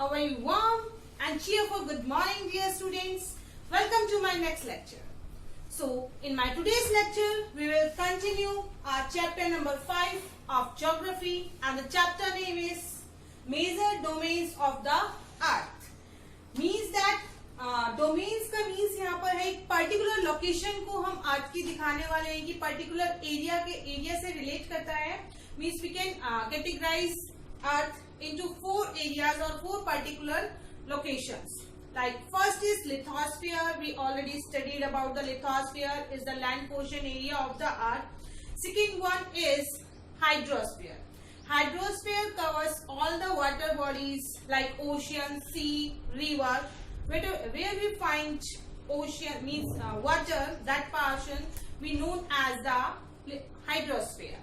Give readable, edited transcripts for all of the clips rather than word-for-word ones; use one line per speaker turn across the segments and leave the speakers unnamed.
A very warm and cheerful good morning, dear students. Welcome to my next lecture. So, in my today's lecture, we will continue our chapter number 5 of geography, and the chapter name is Major Domains of the Earth. Means that domains का means यहाँ पर है एक particular location को हम अर्थ की दिखाने वाले हैं कि पर्टिकुलर एरिया से रिलेट करता है. Means we can categorise earth into 4 areas और 4 particular locations. Like first is lithosphere. We already studied about the lithosphere is the land portion area of the earth. Second one is hydrosphere. Hydrosphere covers all the water bodies like ocean, sea, river. Where we find ocean means water, that portion we known as the hydrosphere.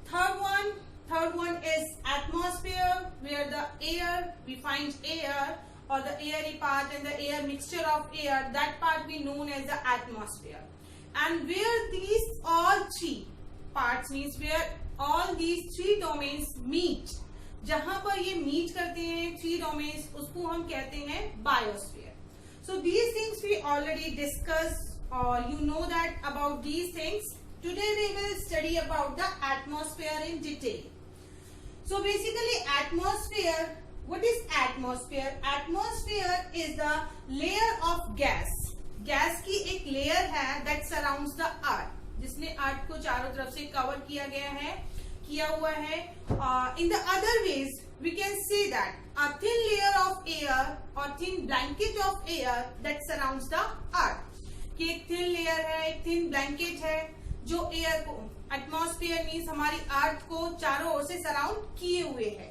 Third one is atmosphere, where the air we find air or the airy part and the air mixture of air, that part we known as the atmosphere. And where these all 3 parts means where all these 3 domains meet, जहां पर ये meet करते हैं 3 domains, उसको हम कहते हैं biosphere. So these things we already discuss और you know that about these things. Today we will study about the atmosphere in detail. So basically atmosphere, what is atmosphere? Atmosphere is the layer of gas. Gas की एक layer है that surrounds the earth, जिसने अर्थ को चारों तरफ से cover किया हुआ है. In the other ways, we can say that a thin layer of air or thin blanket of air that surrounds the earth. कि एक thin layer है, एक thin blanket है जो एयर को, एटमॉस्फेयर मीन्स हमारी अर्थ को चारों ओर से सराउंड किए हुए है.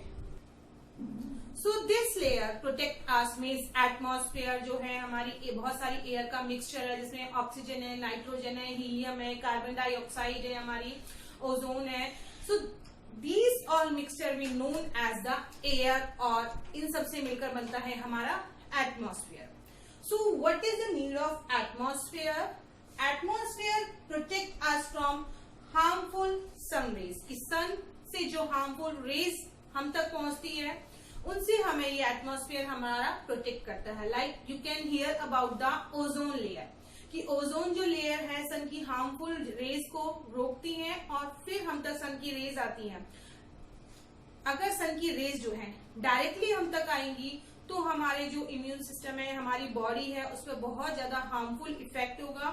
So this layer protect us means atmosphere जो है हमारी बहुत सारी एयर का मिक्सचर है, जिसमें ऑक्सीजन है, नाइट्रोजन है, हीलियम है, कार्बन डाइऑक्साइड है, हमारी ओजोन है. So these all mixture we known as the air, और इन सब से मिलकर बनता है हमारा atmosphere. So what is the need of atmosphere? Atmosphere protect us from harmful sun rays. कि सन से जो harmful rays हम तक पहुंचती है, उनसे हमें ये एटमॉस्फेयर हमारा प्रोटेक्ट करता है. Like you can hear about the ozone layer. कि ओजोन जो लेयर है सन की हार्मफुल रेज को रोकती है और फिर हम तक सन की रेज आती हैं. अगर सन की रेज जो है डायरेक्टली हम तक आएंगी तो हमारे जो इम्यून सिस्टम है, हमारी बॉडी है, उस पर बहुत ज्यादा हार्मफुल इफेक्ट होगा.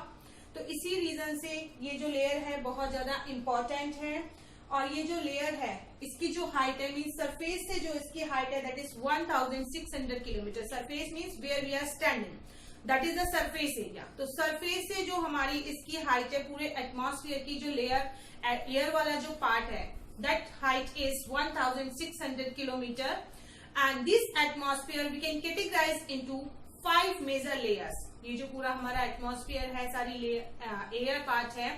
तो इसी रीजन से ये जो लेयर है बहुत ज्यादा इम्पोर्टेंट है. और ये जो लेयर है इसकी जो हाइट है मीन सरफेस से जो इसकी हाइट है that is 1600 kilometre. Surface means where we are standing, that is the surface area. तो सरफेस से जो हमारी इसकी हाइट है पूरे एटमॉस्फेयर की जो लेयर एयर वाला जो पार्ट है, that height is 1600 kilometre. And this atmosphere we can categorise into 5 major layers. ये जो पूरा हमारा एटमॉस्फेयर है, सारी एयर पार्ट है,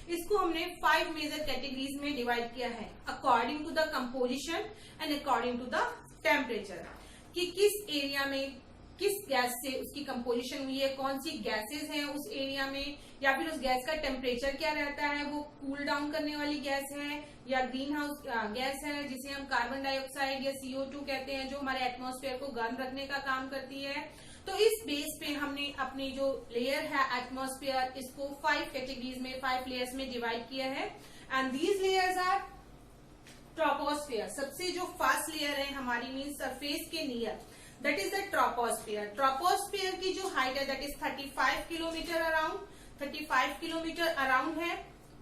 इसको हमने 5 मेजर कैटेगरीज में डिवाइड किया है according to the composition and according to the temperature. कि किस एरिया में किस गैस से उसकी कंपोजिशन हुई है, कौन सी गैसेस हैं उस एरिया में, या फिर उस गैस का टेम्परेचर क्या रहता है, वो कूल डाउन करने वाली गैस है या ग्रीन हाउस गैस है जिसे हम कार्बन डाइऑक्साइड या CO2 कहते हैं, जो हमारे एटमॉस्फेयर को गर्म रखने का काम करती है. तो इस बेस पे हमने अपनी जो लेयर है एटमॉस्फेयर, इसको 5 कैटेगरीज में 5 लेयर्स में डिवाइड किया है. And these layers are troposphere. सबसे जो फर्स्ट लेयर है हमारी मीन सरफेस के near, that is the troposphere. Troposphere की जो हाइट है that is 35 kilometre around, 35 kilometre around है.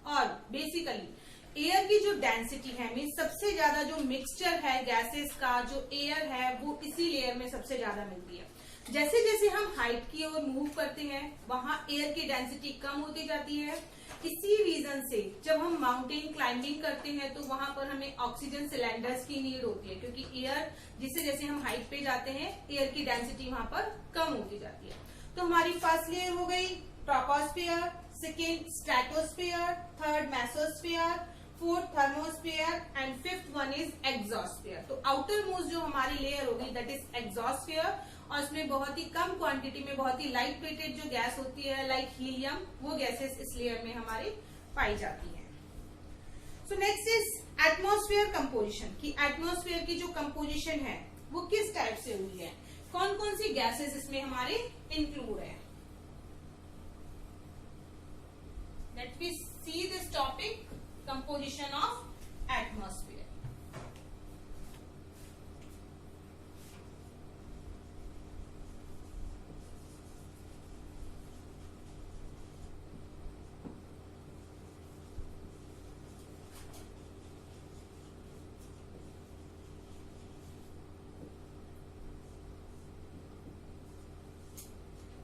और बेसिकली एयर की जो डेंसिटी है मीन सबसे ज्यादा जो मिक्सचर है गैसेस का, जो एयर है वो इसी लेयर में सबसे ज्यादा मिलती है. जैसे जैसे हम हाइट की ओर मूव करते हैं वहां एयर की डेंसिटी कम होती जाती है. इसी रीजन से जब हम माउंटेन क्लाइंबिंग करते हैं तो वहां पर हमें ऑक्सीजन सिलेंडर्स की नीड होती है, क्योंकि एयर जिससे जैसे हम हाइट पे जाते हैं एयर की डेंसिटी वहां पर कम होती जाती है. तो हमारी फर्स्ट लेयर हो गई troposphere, second stratosphere, third mesosphere, fourth thermosphere and fifth one is exosphere. तो आउटर मोस्ट जो हमारी लेयर होगी दैट इज एक्सोस्फेयर, और इसमें बहुत ही कम क्वांटिटी में बहुत ही लाइट वेटेड जो गैस होती है लाइक हीलियम, वो गैसेस इस लेयर में हमारी पाई जाती है. So next is atmosphere composition. कि एटमॉस्फेयर की जो कंपोजिशन है वो किस टाइप से हुई है, कौन कौन सी गैसेस इसमें हमारे इंक्लूड है। Let we see this topic, composition of atmosphere.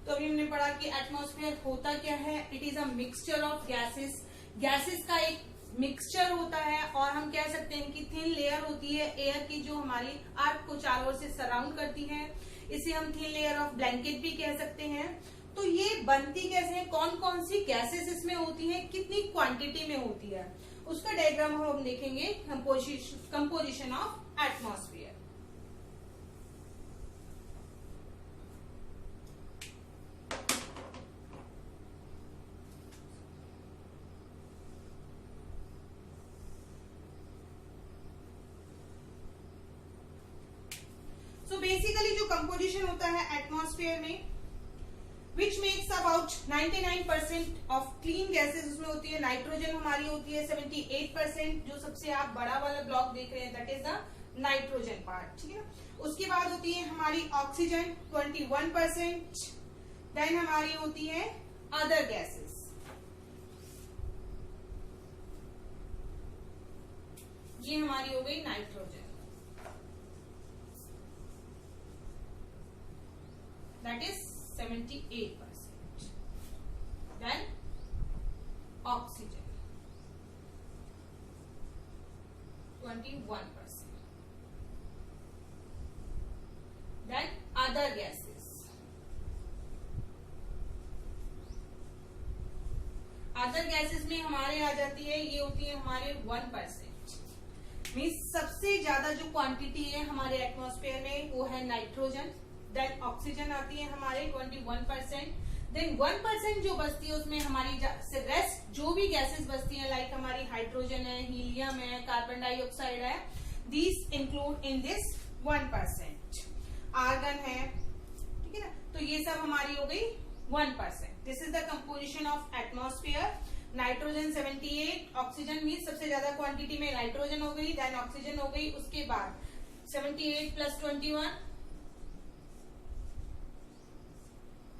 तो अभी हमने पढ़ा कि एटमॉस्फेयर होता क्या है, it is a mixture of gases, gases का एक मिक्सचर होता है, और हम कह सकते हैं कि थिन लेयर होती है एयर की जो हमारी अर्थ को चारों ओर से सराउंड करती है, इसे हम थिन लेयर ऑफ ब्लैंकेट भी कह सकते हैं। तो ये बनती कैसे है, कौन कौन सी गैसेस इसमें होती है, कितनी क्वांटिटी में होती है, उसका डायग्राम हम देखेंगे, कंपोजिशन ऑफ एटमॉस्फेयर। बेसिकली जो कंपोजिशन होता है एटमॉस्फेयर में, which makes about 99% of clean gases उसमें होती है। नाइट्रोजन हमारी होती है 78%, जो सबसे आप बड़ा वाला ब्लॉक देख रहे हैं, that is the nitrogen part, ठीक है ना। उसके बाद होती है हमारी ऑक्सीजन 21%, देन हमारी होती है अदर गैसेस, ये हमारी हो गई nitrogen, that is 78%, then oxygen 21%, then other gases, other gases में हमारे आ जाती है, ये होती है हमारे 1%, मीन्स सबसे ज्यादा जो क्वांटिटी है हमारे एटमॉस्फेयर में वो है नाइट्रोजन, देन ऑक्सीजन आती है हमारे 21%, देन 1% जो बचती है उसमें हमारी रेस्ट जो भी गैसेस बचती हैं, लाइक हमारी हाइड्रोजन है, हीलियम है, कार्बन डाइऑक्साइड है, these include in this 1%, argon है, ठीक है ना। तो ये सब हमारी हो गई 1%। This is the composition of atmosphere. Nitrogen 78, oxygen mean सबसे ज्यादा क्वांटिटी में नाइट्रोजन हो गई, देन ऑक्सीजन हो गई, उसके बाद 78 प्लस 21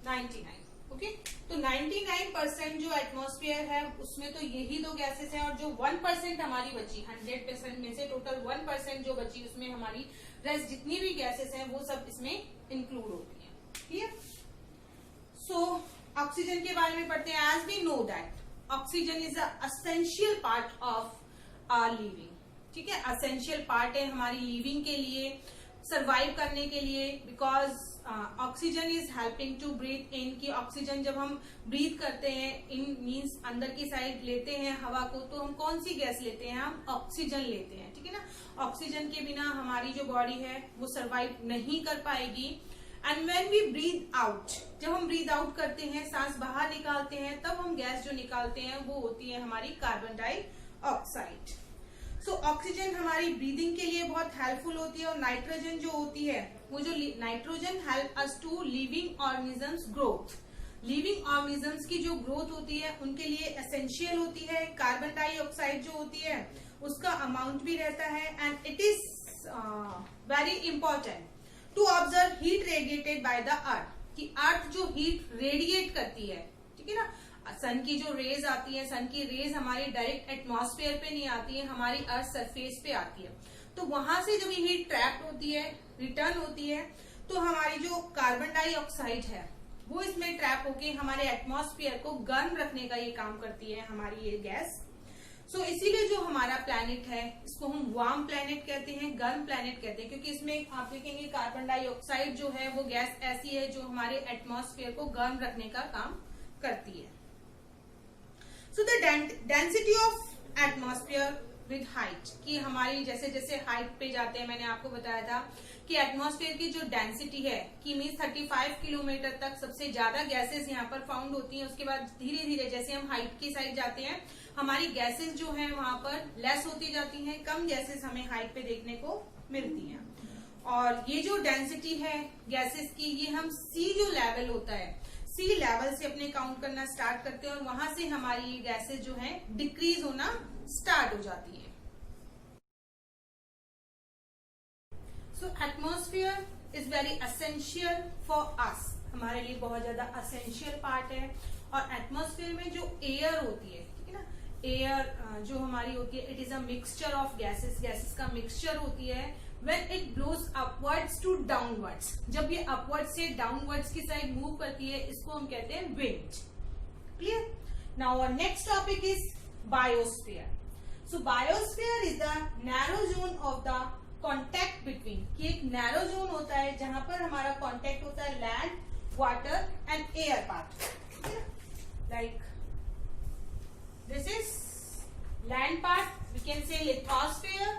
99, ओके। तो 99% जो एटमॉस्फेयर है उसमें तो यही दो गैसेस हैं, और जो 1% हमारी बची, 100% में से टोटल 1% जो बची उसमें हमारी रेस्ट जितनी भी गैसेस हैं वो सब इसमें इंक्लूड होती हैं, ठीक है। सो ऑक्सीजन के बारे में पढ़ते हैं। As we know that oxygen is a essential part of our living, ठीक है, एसेंशियल पार्ट है हमारी लिविंग के लिए, सर्वाइव करने के लिए, because oxygen is helping to breathe in, की ऑक्सीजन जब हम ब्रीथ करते हैं, इन मीन्स अंदर की साइड लेते हैं हवा को, तो हम कौन सी गैस लेते हैं, हम ऑक्सीजन लेते हैं, ठीक है ना। ऑक्सीजन के बिना हमारी जो बॉडी है वो सर्वाइव नहीं कर पाएगी। And when we breathe out, जब हम ब्रीथ आउट करते हैं, सांस बाहर निकालते हैं, तब हम गैस जो निकालते हैं वो होती है हमारी कार्बन डाइऑक्साइड। सो ऑक्सीजन हमारी ब्रीदिंग के लिए बहुत हेल्पफुल होती है, और नाइट्रोजन जो होती है वो जो nitrogen help us to living organisms growth, living organisms की जो ग्रोथ होती है उनके लिए एसेंशियल होती है। कार्बन डाइऑक्साइड जो होती है उसका अमाउंट भी रहता है, and it is very important to observe heat radiated by the earth, कि अर्थ जो हीट रेडिएट करती है, ठीक है ना, सन की जो रेज आती है, सन की रेज हमारी डायरेक्ट एटमॉस्फेयर पे नहीं आती है, हमारी अर्थ सरफेस पे आती है, तो वहां से जब हीट ट्रैप होती है, रिटर्न होती है, तो हमारी जो कार्बन डाइऑक्साइड है वो इसमें ट्रैप होके हमारे एटमॉस्फेयर को गर्म रखने का ये काम करती है हमारी ये गैस। सो इसीलिए जो हमारा प्लैनेट है इसको हम वार्म प्लैनेट कहते हैं, गर्म प्लैनेट कहते हैं, क्योंकि इसमें आप देखेंगे कार्बन डाइऑक्साइड जो है वो गैस ऐसी है जो हमारे एटमॉस्फेयर को गर्म रखने का काम करती है। So the density of atmosphere with height, कि हमारी जैसे जैसे हाइट पे जाते हैं, मैंने आपको बताया था कि एटमॉस्फेयर की जो डेंसिटी है कि मीन 35 किलोमीटर तक सबसे ज्यादा गैसेस यहाँ पर फाउंड होती हैं। उसके बाद धीरे धीरे जैसे हम हाइट की साइड जाते हैं हमारी गैसेस जो है वहां पर लेस होती जाती हैं, कम गैसेस हमें हाइट पे देखने को मिलती हैं। और ये जो डेंसिटी है गैसेस की, ये हम सी जो लेवल होता है, सी लेवल से अपने काउंट करना स्टार्ट करते हैं और वहां से हमारी ये गैसेस जो है डिक्रीज होना स्टार्ट हो जाती है। So atmosphere is very essential for us, हमारे लिए बहुत ज्यादा एसेंशियल पार्ट है। और एटमॉस्फेयर में जो एयर होती है, ठीक है ना, एयर जो हमारी होती है, it is a mixture of gases, gases का मिक्सचर होती है। When it blows upwards to downwards, जब ये upwards से downwards की साइड मूव करती है, इसको हम कहते हैं wind. Clear? Now our next topic is biosphere. So biosphere is the narrow zone of the contact between, कि एक narrow zone होता है जहां पर हमारा contact होता है land, water and air part. Like this is land part, we can say lithosphere.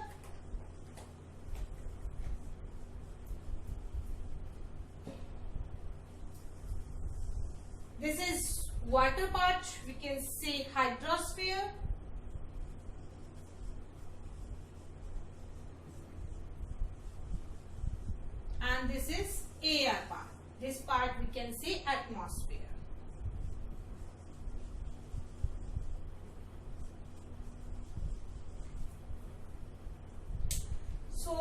This is water part, we can say hydrosphere. And this is air part. This part we can say atmosphere. So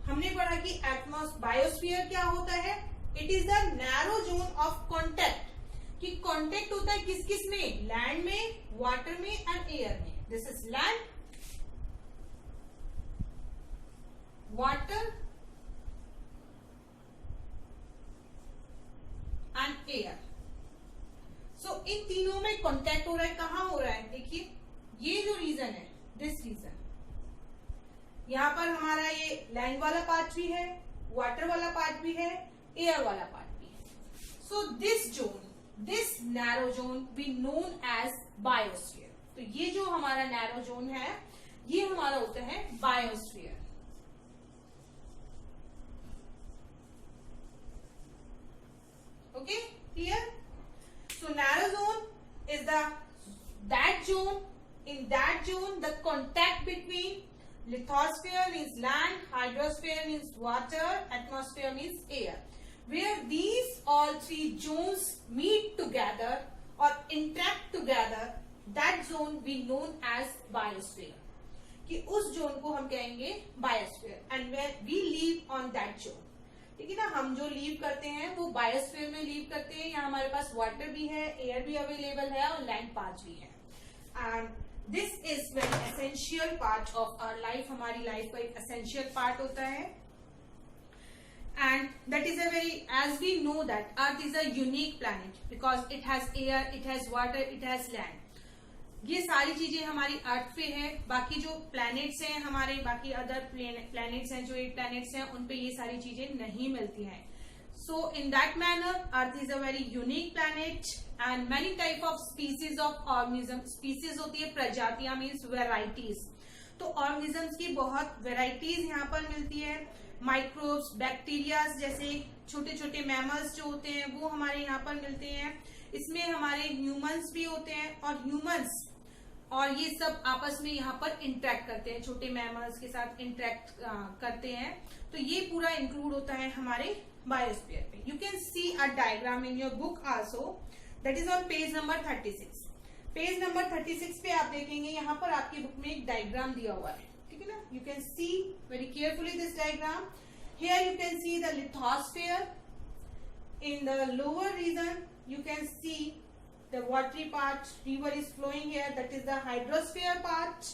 हमने पढ़ा कि biosphere क्या होता है? It is the narrow zone of contact. कि contact होता है किस किस में? लैंड में, वाटर में एंड एयर में. This is land, water and air. So इन तीनों में कांटेक्ट हो रहा है. कहां हो रहा है? देखिए ये जो रीजन है, दिस रीजन, यहां पर हमारा ये लैंड वाला पार्ट भी है, वाटर वाला पार्ट भी है, एयर वाला पार्ट भी है. So this zone, this narrow zone be known as biosphere. तो ये जो हमारा नैरो जोन है, ये हमारा होता है biosphere. Okay, clear? So narrow zone is that zone, in that zone the contact between lithosphere means land, hydrosphere means water, atmosphere means air. Where these all three zones meet together or interact together, that zone we known as biosphere. कि उस zone को हम कहेंगे biosphere. And where we live on that zone, ठीक है ना, हम जो लीव करते हैं वो बायोस्फीयर में लीव करते हैं. यहाँ हमारे पास वाटर भी है, एयर भी अवेलेबल है और लैंड पार्ट भी है. And this is very essential part of our life. हमारी लाइफ का एक एसेंशियल पार्ट होता है. And that is a very, as we know that Earth is a unique planet because it has air, it has water, it has land. ये सारी चीजें हमारी अर्थ पे है. बाकी जो प्लैनेट्स हैं हमारे, बाकी अदर प्लैनेट्स हैं, जो 8 प्लैनेट्स हैं, उन पे ये सारी चीजें नहीं मिलती हैं. So in that manner, Earth is a very unique planet and many type of species of organism. Species होती है प्रजातियां, means varieties. तो ऑर्गेनिजम्स की बहुत वेराइटीज यहाँ पर मिलती है. माइक्रोब्स, बैक्टीरियाज जैसे छोटे छोटे मैमल्स जो होते हैं वो हमारे यहाँ पर मिलते हैं. इसमें हमारे ह्यूमंस भी होते हैं और ह्यूमंस और ये सब आपस में यहाँ पर इंटरेक्ट करते हैं, छोटे मैमल्स के साथ इंटरेक्ट करते हैं. तो ये पूरा इंक्लूड होता है हमारे बायोस्फीयर पे. You can C a diagram in your book also, that is on page number 36. Page number 36 पे आप देखेंगे, यहाँ पर आपकी बुक में एक डायग्राम दिया हुआ है, ठीक है ना. You can see very carefully this diagram. Here you can see the lithosphere. In the lower region you can see the watery part, river is flowing here, that is the hydrosphere part.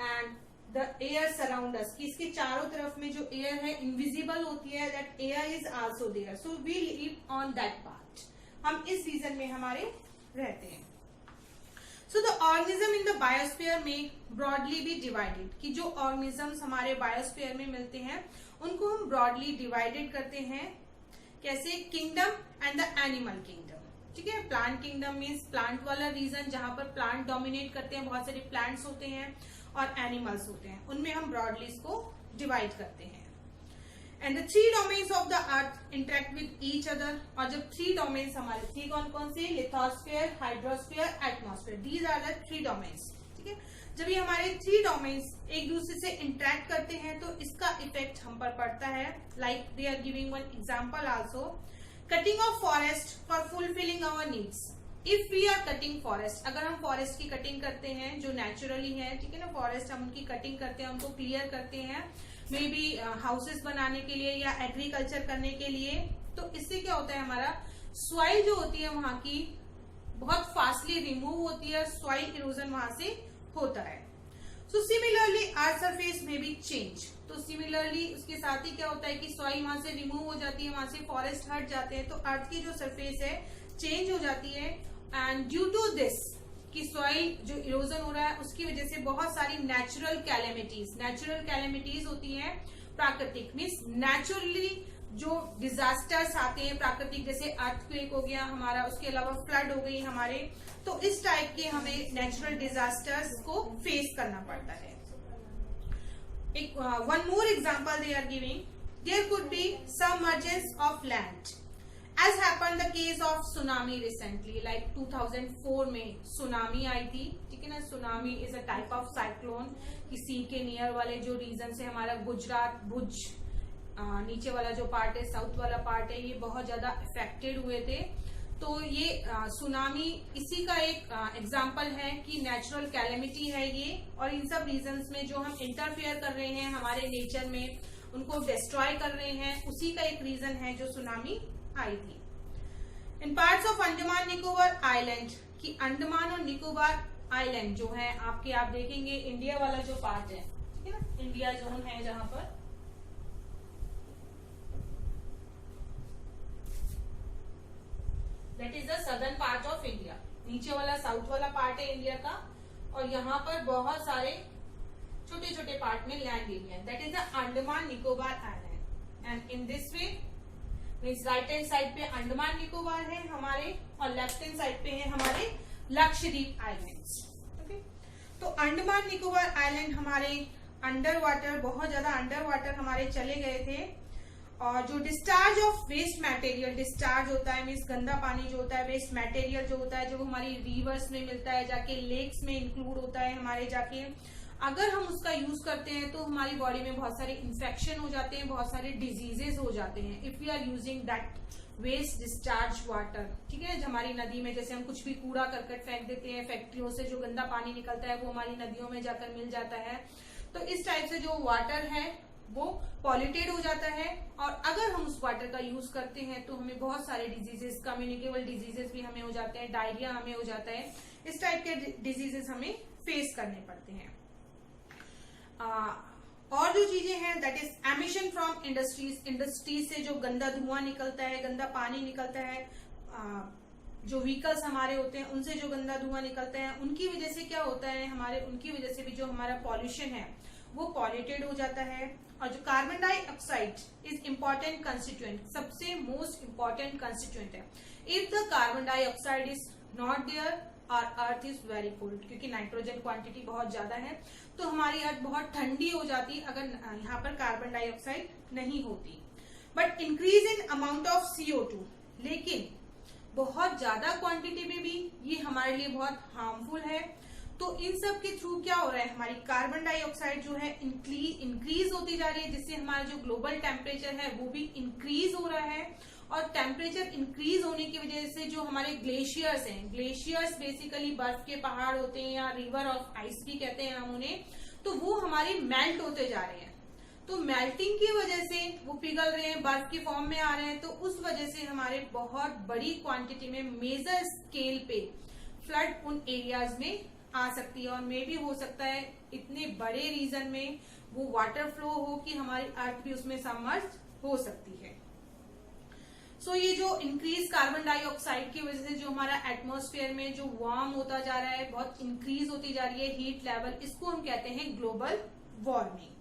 And the air surround us, कि इसके चारों तरफ में जो air है invisible होती है, that air is also there, so we live on that part. हम इस region में हमारे रहते हैं. So the organism in the biosphere may broadly be divided, कि जो organisms हमारे biosphere में मिलते हैं उनको हम broadly divided करते हैं. कैसे? Kingdom and the animal kingdom, ठीक है. प्लांट किंगडम मीन्स प्लांट वाला रीजन जहां पर प्लांट डोमिनेट करते हैं, बहुत सारे प्लांट्स होते हैं और एनिमल्स होते हैं, उनमें हम ब्रॉडली इसको डिवाइड करते हैं. And the 3 domains of the earth interact with each other. और जब 3 डोमेन्स हमारे 3 कौन कौन से? Lithosphere, hydrosphere, atmosphere. These are the 3 domains. ठीक है। जब ये हमारे 3 डोमेन्स एक दूसरे से इंटरेक्ट करते हैं तो इसका इफेक्ट हम पर पड़ता है। Like they are giving one example also, cutting of forest for fulfilling our needs. If we are cutting forest, अगर हम फॉरेस्ट की कटिंग करते हैं जो नेचुरली है, ठीक है ना, फॉरेस्ट हम उनकी कटिंग करते हैं, उनको क्लियर करते हैं मे बी हाउसेस बनाने के लिए या एग्रीकल्चर करने के लिए, तो इससे क्या होता है, हमारा सॉइल जो होती है वहां की बहुत फास्टली रिमूव होती है, सॉइल इरोजन वहां से होता है। सो सिमिलरली अर्थ सरफेस में भी चेंज, तो सिमिलरली उसके साथ ही क्या होता है कि सॉइल वहां से रिमूव हो जाती है, वहां से फॉरेस्ट हट जाते हैं, तो अर्थ की जो सरफेस है चेंज हो जाती है। एंड ड्यू टू दिस कि सॉइल जो इरोजन हो रहा है उसकी वजह से बहुत सारी नेचुरल कैलेमिटीज होती हैं, प्राकृतिक मीन्स नेचुरली जो डिजास्टर्स आते हैं प्राकृतिक, जैसे अर्थक्वेक हो गया हमारा, उसके अलावा फ्लड हो गई हमारे, तो इस टाइप के हमें नेचुरल डिजास्टर्स को फेस करना पड़ता है। एक one more example they are giving, there could be submergence of land as happened the case of tsunami recently, like 2004 में सुनामी आई थी, ठीक है ना। Tsunami is a type of cyclone, sea के नियर वाले जो रीजन से हमारा गुजरात भुज नीचे वाला जो पार्ट है, साउथ वाला पार्ट है, ये बहुत ज्यादा अफेक्टेड हुए थे। तो ये सुनामी इसी का एक एग्जाम्पल है कि नेचुरल कैलेमिटी है ये, और इन सब रीजन्स में जो हम इंटरफेयर कर रहे हैं हमारे नेचर में, उनको डिस्ट्रॉय कर रहे हैं, उसी का एक रीजन है जो सुनामी आई थी। In parts of Andaman Nicobar island, की अंडमान और निकोबार आइलैंड जो है आपके, आप देखेंगे इंडिया वाला जो पार्ट है, ठीक है ना, इंडिया जोन है जहां पर, that is the southern part of India, नीचे वाला साउथ वाला पार्ट है इंडिया का, और यहाँ पर बहुत सारे छोटे छोटे पार्ट में land area, that is the Andaman Nicobar island. And in this way means right hand side पे अंडमान निकोबार है हमारे, और लेफ्ट हैंड साइड पे है हमारे लक्षद्वीप आइलैंड्स। ओके, तो अंडमान निकोबार आइलैंड हमारे अंडर वाटर, बहुत ज्यादा अंडर वाटर हमारे चले गए थे, और जो discharge of waste material, discharge होता है मीन्स गंदा पानी जो होता है, वेस्ट मटेरियल जो होता है, जो हमारी रिवर्स में मिलता है, जाके लेक्स में इंक्लूड होता है हमारे, जाके अगर हम उसका यूज करते हैं तो हमारी बॉडी में बहुत सारे इन्फेक्शन हो जाते हैं, बहुत सारे डिजीजेस हो जाते हैं, if we are using that waste discharge water, ठीक है। हमारी नदी में जैसे हम कुछ भी कूड़ा करकट फेंक देते हैं, फैक्ट्रियों से जो गंदा पानी निकलता है वो हमारी नदियों में जाकर मिल जाता है, तो इस टाइप से जो वाटर है वो पॉल्यूटेड हो जाता है, और अगर हम उस वाटर का यूज करते हैं तो हमें बहुत सारे डिजीजेस, कम्युनिकेबल डिजीजेस भी हमें हो जाते हैं, डायरिया हमें हो जाता है, इस टाइप के डिजीजेस हमें फेस करने पड़ते हैं। और जो चीजें हैं that is emission from industries से जो गंदा धुआं निकलता है, गंदा पानी निकलता है, जो व्हीकल्स हमारे होते हैं उनसे जो गंदा धुआं निकलता है, उनकी वजह से क्या होता है हमारे, उनकी वजह से भी जो हमारा पॉल्यूशन है वो पॉल्यूटेड हो जाता है। और जो carbon dioxide is important constituent, सबसे मोस्ट इम्पोर्टेंट कंस्टिट्यूएंट है। If the carbon dioxide is not there और अर्थ इज वेरी कोल्ड, क्योंकि नाइट्रोजन क्वांटिटी बहुत ज्यादा है, तो हमारी अर्थ बहुत ठंडी हो जाती अगर यहाँ पर कार्बन डाइऑक्साइड नहीं होती। But increase in amount of CO2, लेकिन बहुत ज्यादा क्वांटिटी में भी ये हमारे लिए बहुत हार्मफुल है। तो इन सब के थ्रू क्या हो रहा है, हमारी कार्बन डाइऑक्साइड जो है इंक्रीज होती जा रही है, जिससे हमारा जो ग्लोबल टेम्परेचर है वो भी इंक्रीज हो रहा है। और टेम्परेचर इंक्रीज होने की वजह से जो हमारे ग्लेशियर्स हैं, ग्लेशियर्स बेसिकली बर्फ के पहाड़ होते हैं या रिवर ऑफ आइस भी कहते हैं हम उन्हें, तो वो हमारे मेल्ट होते जा रहे हैं। तो मेल्टिंग की वजह से वो पिघल रहे हैं, बर्फ के फॉर्म में आ रहे हैं, तो उस वजह से हमारे बहुत बड़ी क्वांटिटी में मेजर स्केल पे फ्लड उन एरियाज में आ सकती है। और मे भी हो सकता है इतने बड़े रीजन में वो वाटर फ्लो हो कि हमारी अर्थ भी उसमें सबमर्ज हो सकती है। सो ये जो इंक्रीज कार्बन डाइऑक्साइड की वजह से जो हमारा एटमॉस्फेयर में जो वार्म होता जा रहा है, बहुत इंक्रीज होती जा रही है हीट लेवल, इसको हम कहते हैं global warming.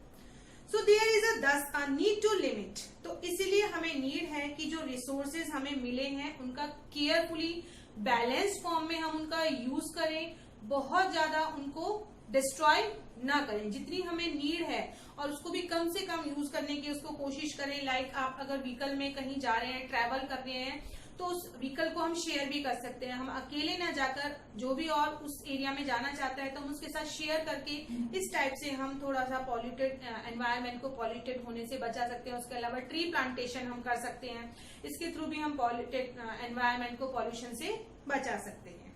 So there is thus a need to limit, तो इसीलिए हमें नीड है कि जो रिसोर्सेज हमें मिले हैं उनका केयरफुली बैलेंस फॉर्म में हम उनका यूज करें, बहुत ज्यादा उनको डिस्ट्रॉय ना करें, जितनी हमें नीड है और उसको भी कम से कम यूज करने की उसको कोशिश करें। लाइक आप अगर व्हीकल में कहीं जा रहे हैं, ट्रैवल कर रहे हैं, तो उस व्हीकल को हम शेयर भी कर सकते हैं। हम अकेले ना जाकर जो भी और उस एरिया में जाना चाहता है तो हम उसके साथ शेयर करके इस टाइप से हम थोड़ा सा पॉल्यूटेड एनवायरनमेंट को पॉल्यूटेड होने से बचा सकते हैं। उसके अलावा ट्री प्लांटेशन हम कर सकते हैं, इसके थ्रू भी हम पॉल्यूटेड एनवायरनमेंट को पॉल्यूशन से बचा सकते हैं।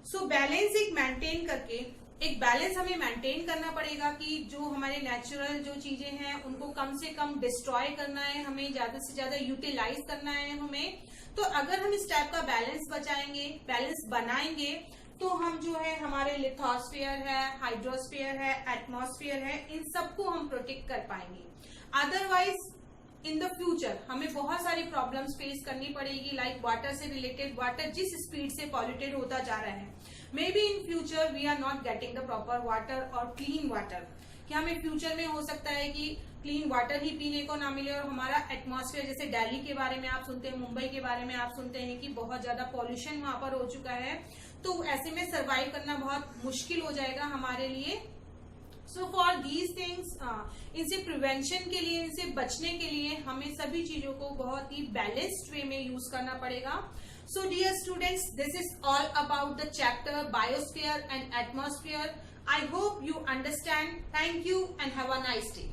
सो बैलेंस एक मेंटेन करके, एक बैलेंस हमें मेंटेन करना पड़ेगा कि जो हमारे नेचुरल जो चीजें हैं उनको कम से कम डिस्ट्रॉय करना है, हमें ज्यादा से ज्यादा यूटिलाइज करना है हमें। तो अगर हम इस टाइप का बैलेंस बचाएंगे, बैलेंस बनाएंगे, तो हम जो है हमारे लिथोस्फीयर है, हाइड्रोस्फीयर है, एटमॉस्फेयर है, इन सबको हम प्रोटेक्ट कर पाएंगे। अदरवाइज इन द फ्यूचर हमें बहुत सारी प्रॉब्लम्स फेस करनी पड़ेगी, लाइक वाटर से रिलेटेड, वाटर जिस स्पीड से पॉल्यूटेड होता जा रहा है, maybe in future we are not getting the proper water और क्लीन वाटर। क्या हमें फ्यूचर में हो सकता है कि क्लीन वाटर ही पीने को ना मिले और हमारा एटमॉस्फेयर, जैसे दिल्ली के बारे में आप सुनते हैं, मुंबई के बारे में आप सुनते हैं कि बहुत ज्यादा पॉल्यूशन वहां पर हो चुका है, तो ऐसे में सर्वाइव करना बहुत मुश्किल हो जाएगा हमारे लिए। सो फॉर दीज थिंग्स, इनसे प्रिवेंशन के लिए, इनसे बचने के लिए हमें सभी चीजों को बहुत ही बैलेंस्ड वे में यूज करना पड़ेगा। So dear students, this is all about the chapter Biosphere and Atmosphere. I hope you understand. Thank you and have a nice day.